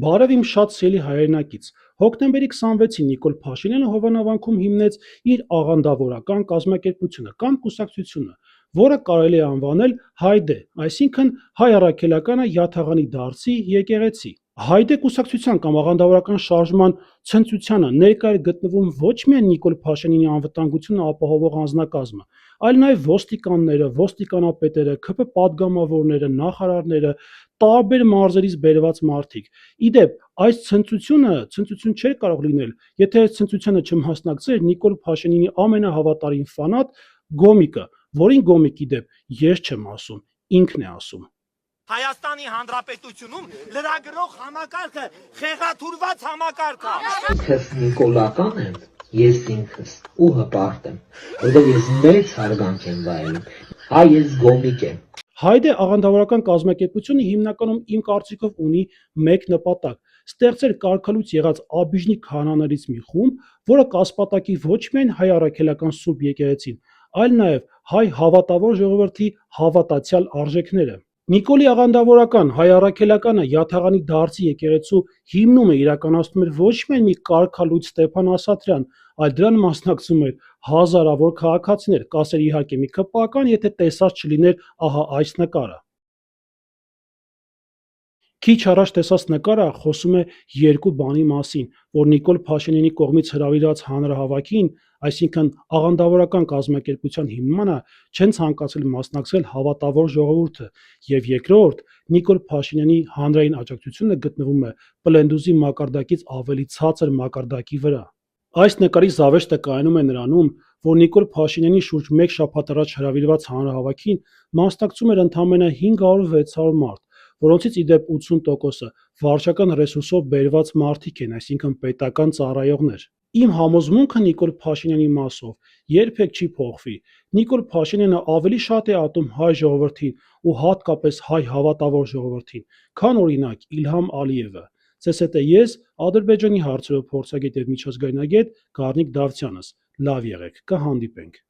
Բարև իմ շատ սիրելի հայրենակից։ Հոկտեմբերի 26-ին Նիկոլ Փաշինյանը Հովանավանքում հիմնեց իր աղանդավորական կազմակերպությունը կամ կուսակցությունը, որը կարելի է անվանել Հայդե, այսինքն հայ առաքելականը Յաթաղանի դարձի եկեղեցի։ Հայդե կուսակցության կամ աղանդավորական շարժման ցնծությանը ներկա էր գտնվում ոչ միայն Նիկոլ Փաշինյանի անվտանգությունը ապահովող անձնակազմը, այլ նաև ոստիկանները, ոստիկանապետերը, ՔՊ պատգամավորները, նախարարները, տարբեր մարզերից բերված մարդիկ։ Իդեպ, այս ցնծություն չէր կարող լինել, եթե այս ցնծությանը չմասնակցեր Նիկոլ Փաշինյանի ամենահավատարիմ ֆանատ Գոմիկը, որին Գոմիկ իդեպ ես չեմ ասում, ինքն է ասում։ Հայաստանի Հանրապետությունում լրագրող համակարգը խեղաթուրված համակարգ է։ Ինքս նիկոլական եմ, ես ինքս ու հպարտ եմ, որովհետև ես մեծ հարգանք եմ վայելում, ես Գոմիկ եմ։ Հայդե աղանդավորական կազմակերպությունը հիմնականում իմ կարծիքով ունի մեկ նպատակ՝ ստեղծել կարգալույծ եղած աբիժնիկ քահանաներից մի խումբ, որը կասպատակի ոչ միայն հայ առաքելական Սուրբ եկեղեցին, այլ նաև հայ հավատավոր ժողովրդի հավատացյալ արժեքները։ Նիկոլի աղանդավորական հայ առաքելականը Յաթաղանի դարձի եկեղեցու հիմնումը իրականացնում էր ոչ միայն մի կարգալույծ Ստեփան Ասատրյան, այլ դրան մասնակցում էր հազարավոր քաղաքացիներ, կասեր իհարկե մի ԿՊԱ-ական, եթե տեսած չլիներ ահա այս նկարը։ Քիչ առաջ տեսած նկարը խոսում է երկու բանի մասին, որ Նիկոլ Փաշինյանի կողմից հրավիրված հանրահավաքին, այսինքն աղանդավորական կազմակերպության հիմնմանը, չեն ցանկացել մասնակցել հավատավոր ժողովուրդը, եւ երկրորդ, Նիկոլ Փաշինյանի հանրային աջակցությունը գտնվում է պլենդուզի մակարդակից ավելի ցածր մակարդակի վրա։ Այս նկարի զավեշտը կայանում է նրանում, որ Նիկոլ Փաշինյանի շուրջ մեկ շաբաթ առաջ հրավիրված հանրահավաքին մասնակցում էր ընդամենը 500-600 մարդ, որոնցից իդեպ 80%-ը վարչական ռեսուրսով բերված մարդիկ են, այսինքն պետական ծառայողներ։ Իմ համոզմունքը Նիկոլ Փաշինյանի մասով երբեք չի փոխվի։ Նիկոլ Փաշինյանը ավելի շատ է ատում հայ ժողովրդին ու հատկապես հայ հավատավոր ժողովրդին, քան օրինակ Իլհամ Ալիևը։ Ձեզ հետ է ես, Ադրբեջանի հարցերով փորձագետ եւ միջազգայնագետ Գառնիկ Դավթյանս։ Լավ եղեք, կհանդիպենք։